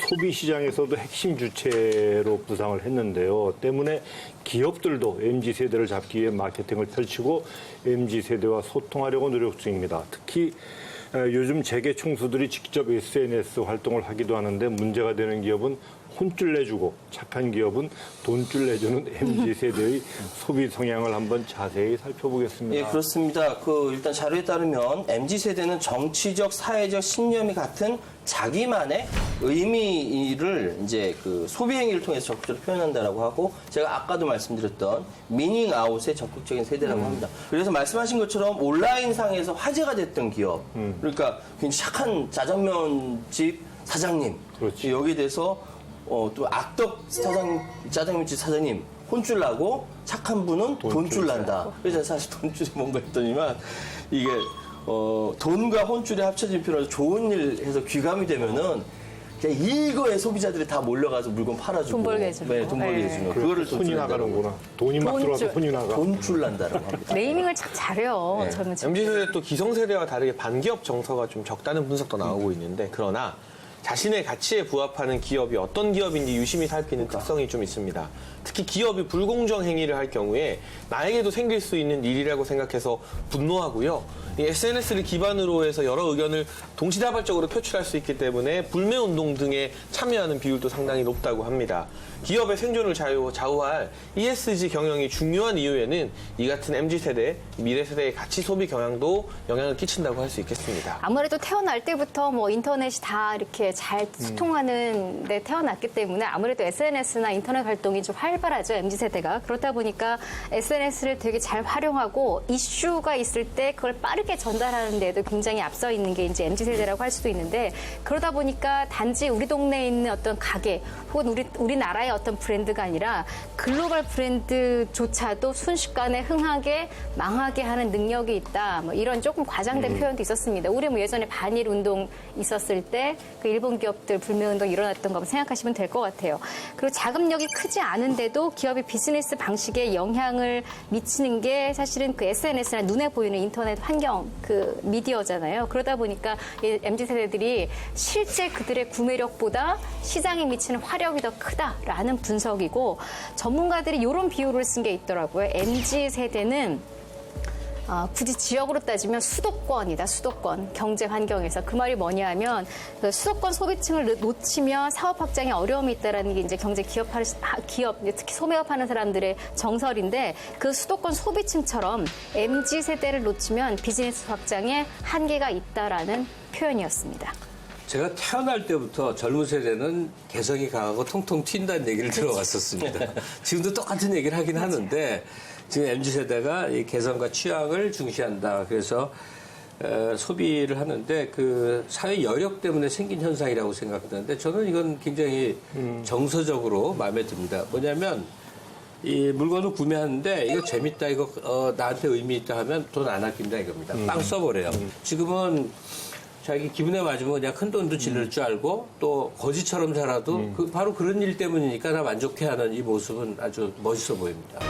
소비 시장에서도 핵심 주체로 부상을 했는데요. 때문에 기업들도 MZ세대를 잡기 위해 마케팅을 펼치고 MZ세대와 소통하려고 노력 중입니다. 특히 요즘 재계 총수들이 직접 SNS 활동을 하기도 하는데 문제가 되는 기업은 혼쭐 내주고 착한 기업은 돈줄 내주는 MZ세대의 소비 성향을 한번 자세히 살펴보겠습니다. 예, 그렇습니다. 일단 자료에 따르면 MZ세대는 정치적, 사회적 신념이 같은 자기만의 의미를 이제 소비 행위를 통해서 적극적으로 표현한다라고 하고 제가 아까도 말씀드렸던 미닝 아웃의 적극적인 세대라고 합니다. 그래서 말씀하신 것처럼 온라인상에서 화제가 됐던 기업, 그러니까 굉장히 착한 짜장면집 사장님, 그렇지. 여기에 대해서 또 악덕 짜장면집 사장님 혼쭐 나고 착한 분은 돈줄 난다. 그래서 사실 돈줄이 뭔가 했더니만 이게 돈과 혼줄이 합쳐진 표현으로 좋은 일 해서 귀감이 되면은 그냥 일거에 소비자들이 다 몰려가서 물건 팔아주고 돈 벌게 해주는 네, 돈 벌게 해주는 그거를 손이 나가는구나. 돈이 막 들어와서 손이 나가. 돈줄 난다라고 합니다. 네이밍을 참 잘해요. 네. 젊은 친구. MZ세대 또 기성세대와 다르게 반기업 정서가 좀 적다는 분석도 나오고 있는데 그러나 자신의 가치에 부합하는 기업이 어떤 기업인지 유심히 살피는 특성이 좀 있습니다. 특히 기업이 불공정 행위를 할 경우에 나에게도 생길 수 있는 일이라고 생각해서 분노하고요. 이 SNS를 기반으로 해서 여러 의견을 동시다발적으로 표출할 수 있기 때문에 불매운동 등에 참여하는 비율도 상당히 높다고 합니다. 기업의 생존을 좌우할 ESG 경영이 중요한 이유에는 이 같은 MZ세대, 미래세대의 가치 소비 경향도 영향을 끼친다고 할 수 있겠습니다. 아무래도 태어날 때부터 뭐 인터넷이 다 이렇게 잘 소통하는 데 태어났기 때문에 아무래도 SNS나 인터넷 활동이 좀 활발하죠, MZ세대가. 그렇다 보니까 SNS를 되게 잘 활용하고 이슈가 있을 때 그걸 빠르게 전달하는 데도 굉장히 앞서 있는 게 이제 MZ세대라고 할 수도 있는데 그러다 보니까 단지 우리 동네에 있는 어떤 가게 혹은 우리나라의 어떤 브랜드가 아니라 글로벌 브랜드조차도 순식간에 흥하게 망하게 하는 능력이 있다. 뭐 이런 조금 과장된 표현도 있었습니다. 우리 뭐 예전에 반일 운동 있었을 때 그 일본 기업들 불매 운동 일어났던 거 생각하시면 될 것 같아요. 그리고 자금력이 크지 않은데도 기업의 비즈니스 방식에 영향을 미치는 게 사실은 그 SNS나 눈에 보이는 인터넷 환경 그 미디어잖아요. 그러다 보니까 MZ세대들이 실제 그들의 구매력보다 시장에 미치는 화력이 더 크다라는 분석이고 전문가들이 이런 비유를 쓴 게 있더라고요. MZ세대는 굳이 지역으로 따지면 수도권이다, 수도권. 경제 환경에서. 그 말이 뭐냐 하면 그 수도권 소비층을 놓치면 사업 확장에 어려움이 있다는 게 이제 경제 기업, 특히 소매업하는 사람들의 정설인데 그 수도권 소비층처럼 MZ세대를 놓치면 비즈니스 확장에 한계가 있다라는 표현이었습니다. 제가 태어날 때부터 젊은 세대는 개성이 강하고 통통 튄다는 얘기를 들어왔었습니다. 지금도 똑같은 얘기를 하긴 하는데 지금 MZ세대가 이 개성과 취향을 중시한다. 그래서 소비를 하는데 그 사회 여력 때문에 생긴 현상이라고 생각하는데 저는 이건 굉장히 정서적으로 마음에 듭니다. 뭐냐면 이 물건을 구매하는데 이거 재밌다, 이거 나한테 의미 있다 하면 돈 안 아낀다 이겁니다. 빵 써버려요. 지금은 자기 기분에 맞으면 그냥 큰 돈도 지를 줄 알고 또 거지처럼 살아도 바로 그런 일 때문이니까 나 만족해하는 이 모습은 아주 멋있어 보입니다.